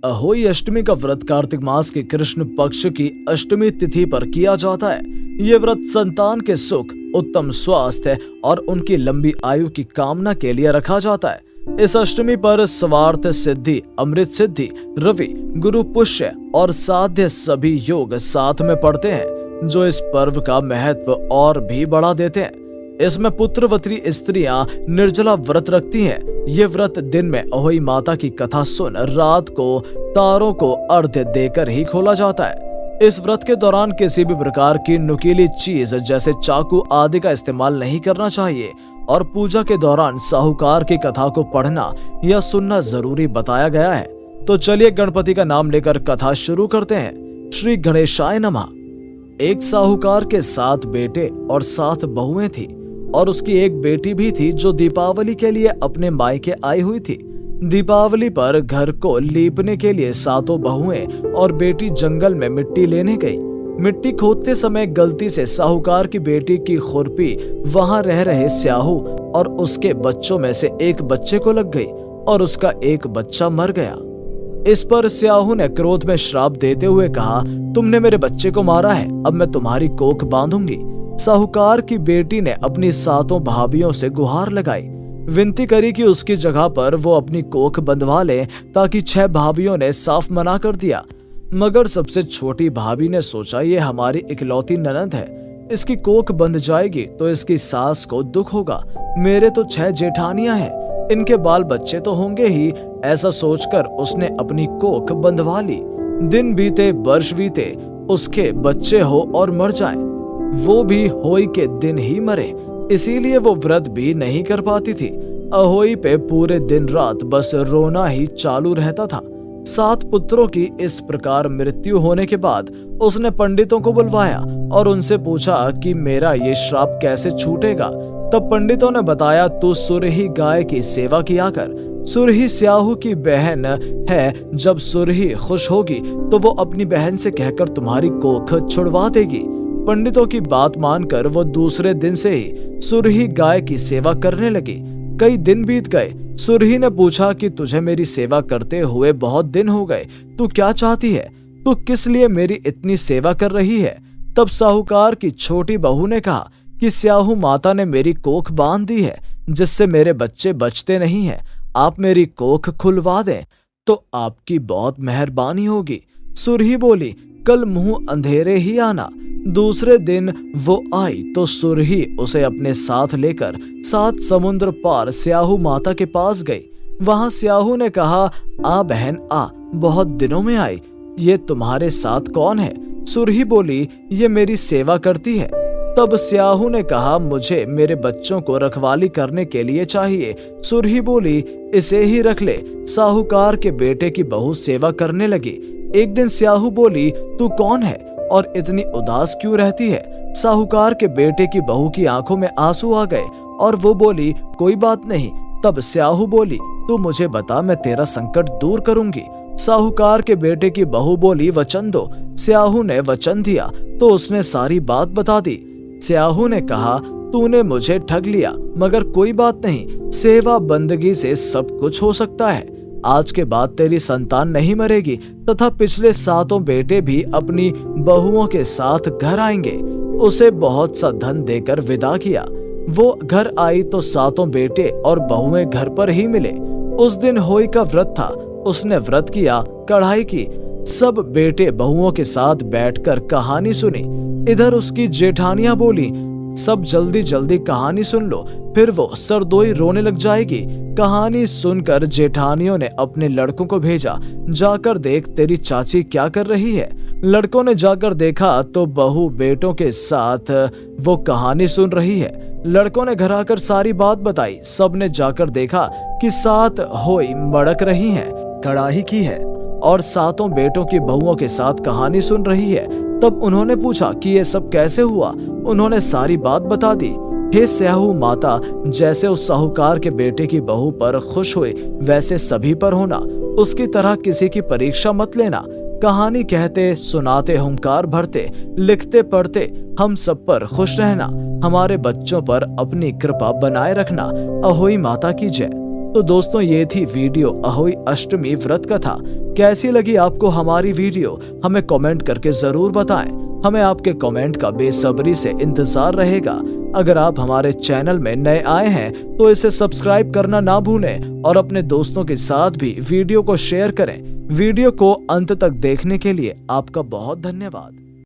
अहोई अष्टमी का व्रत कार्तिक मास के कृष्ण पक्ष की अष्टमी तिथि पर किया जाता है। ये व्रत संतान के सुख, उत्तम स्वास्थ्य और उनकी लंबी आयु की कामना के लिए रखा जाता है। इस अष्टमी पर स्वार्थ सिद्धि, अमृत सिद्धि, रवि, गुरु पुष्य और साध्य सभी योग साथ में पड़ते हैं, जो इस पर्व का महत्व और भी बढ़ा देते हैं। इसमें पुत्रवती स्त्रियां निर्जला व्रत रखती हैं। ये व्रत दिन में अहोई माता की कथा सुन रात को तारों को अर्घ्य देकर ही खोला जाता है। इस व्रत के दौरान किसी भी प्रकार की नुकीली चीज जैसे चाकू आदि का इस्तेमाल नहीं करना चाहिए और पूजा के दौरान साहूकार की कथा को पढ़ना या सुनना जरूरी बताया गया है। तो चलिए गणपति का नाम लेकर कथा शुरू करते हैं। श्री गणेशाय नमः। एक साहूकार के 7 बेटे और 7 बहुएं थी और उसकी एक बेटी भी थी जो दीपावली के लिए अपने मायके आई हुई थी। दीपावली पर घर को लीपने के लिए 7 बहुएं और बेटी जंगल में मिट्टी लेने गई। मिट्टी खोदते समय गलती से साहूकार की बेटी की खुरपी वहां रह रहे स्याहू और उसके बच्चों में से एक बच्चे को लग गई और उसका एक बच्चा मर गया। इस पर स्याहू ने क्रोध में श्राप देते हुए कहा, तुमने मेरे बच्चे को मारा है, अब मैं तुम्हारी कोख बांधूंगी। साहूकार की बेटी ने अपनी 7 भाभियों से गुहार लगाई, विनती करी कि उसकी जगह पर वो अपनी कोख बंधवा ले, ताकि 6 भाभियों ने साफ मना कर दिया। मगर सबसे छोटी भाभी ने सोचा, ये हमारी इकलौती ननद है, इसकी कोख बंध जाएगी तो इसकी सास को दुख होगा। मेरे तो 6 जेठानियां हैं, इनके बाल बच्चे तो होंगे ही। ऐसा सोचकर उसने अपनी कोख बंधवा ली। दिन बीते, वर्ष बीते, उसके बच्चे हो और मर जाएं, वो भी होई के दिन ही मरे। इसीलिए वो व्रत भी नहीं कर पाती थी। अहोई पे पूरे दिन रात बस रोना ही चालू रहता था। 7 पुत्रों की इस प्रकार मृत्यु होने के बाद उसने पंडितों को बुलवाया और उनसे पूछा कि मेरा ये श्राप कैसे छूटेगा। तब पंडितों ने बताया, तू सुरही गाय की सेवा किया कर। सुरही स्याहू की बहन है, जब सुरही खुश होगी तो वो अपनी बहन से कहकर तुम्हारी कोख छुड़वा देगी। पंडितों की बात मानकर वो दूसरे दिन से ही सुरही गाय की सेवा करने लगी। कई दिन बीत गए। सुरही ने पूछा कि तुझे मेरी सेवा करते हुए बहुत दिन हो गए, तू क्या चाहती है? तू किस लिए मेरी इतनी सेवा कर रही है? तब साहूकार की छोटी बहू ने कहा कि स्याहू माता ने मेरी कोख बांध दी है, जिससे मेरे बच्चे बचते नहीं हैं। आप मेरी कोख खुलवा दें तो आपकी बहुत मेहरबानी होगी। सुरही बोली, कल मुंह अंधेरे ही आना। दूसरे दिन वो आई तो सुरही उसे अपने साथ लेकर 7 समुद्र पार स्याहू माता के पास गई। वहां स्याहू ने कहा, आ बहन आ, बहुत दिनों में आई, ये तुम्हारे साथ कौन है? सुरही बोली, ये मेरी सेवा करती है। तब स्याहू ने कहा, मुझे मेरे बच्चों को रखवाली करने के लिए चाहिए। सुरही बोली, इसे ही रख ले। साहूकार के बेटे की बहू सेवा करने लगी। एक दिन स्याहू बोली, तू कौन है और इतनी उदास क्यों रहती है? साहूकार के बेटे की बहू की आंखों में आंसू आ गए और वो बोली, कोई बात नहीं। तब स्याहू बोली, तू मुझे बता, मैं तेरा संकट दूर करूंगी। साहूकार के बेटे की बहू बोली, वचन दो। स्याहू ने वचन दिया तो उसने सारी बात बता दी। स्याहू ने कहा, तूने मुझे ठग लिया, मगर कोई बात नहीं, सेवा बंदगी से सब कुछ हो सकता है। आज के बाद तेरी संतान नहीं मरेगी तथा पिछले 7 बेटे भी अपनी बहुओं के साथ घर आएंगे। उसे बहुत सा धन देकर विदा किया। वो घर आई तो 7 बेटे और बहुएं घर पर ही मिले। उस दिन होई का व्रत था। उसने व्रत किया, कढ़ाई की। सब बेटे बहुओं के साथ बैठकर कहानी सुनी। इधर उसकी जेठानियां बोली, सब जल्दी जल्दी कहानी सुन लो, फिर वो सरदोई रोने लग जाएगी। कहानी सुनकर जेठानियों ने अपने लड़कों को भेजा, जाकर देख तेरी चाची क्या कर रही है। लड़कों ने जाकर देखा तो बहू बेटों के साथ वो कहानी सुन रही है। लड़कों ने घर आकर सारी बात बताई। सब ने जाकर देखा कि 7 होई मड़क रही हैं, कड़ाही की है और 7 बेटों की बहुओं के साथ कहानी सुन रही है। तब उन्होंने पूछा कि ये सब कैसे हुआ। उन्होंने सारी बात बता दी। हे स्याहू माता, जैसे उस साहूकार के बेटे की बहू पर खुश हुए वैसे सभी पर होना। उसकी तरह किसी की परीक्षा मत लेना। कहानी कहते सुनाते, हुंकार भरते, लिखते पढ़ते हम सब पर खुश रहना। हमारे बच्चों पर अपनी कृपा बनाए रखना। अहोई माता की जय। तो दोस्तों, ये थी वीडियो अहोई अष्टमी व्रत कथा। कैसी लगी आपको हमारी वीडियो हमें कमेंट करके जरूर बताएं। हमें आपके कमेंट का बेसब्री से इंतजार रहेगा। अगर आप हमारे चैनल में नए आए हैं तो इसे सब्सक्राइब करना ना भूलें और अपने दोस्तों के साथ भी वीडियो को शेयर करें। वीडियो को अंत तक देखने के लिए आपका बहुत धन्यवाद।